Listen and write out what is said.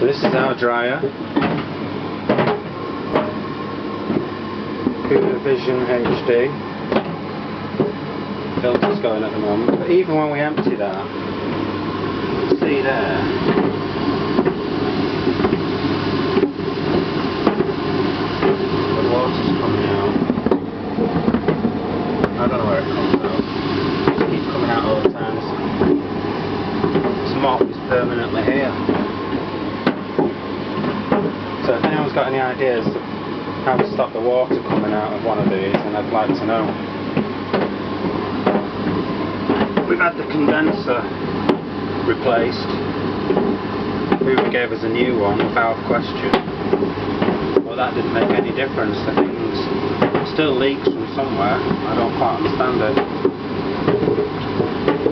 This is our dryer. Hoover Vision HD. Filter's going at the moment, but even when we empty that, see there, the water's coming out. I don't know where it comes out. It just keeps coming out all the time. This mop is permanently here. So if anyone's got any ideas of how to stop the water coming out of one of these, then I'd like to know. We've had the condenser replaced. Hoover gave us a new one without question. Well, that didn't make any difference. The thing still leaks from somewhere. I don't quite understand it.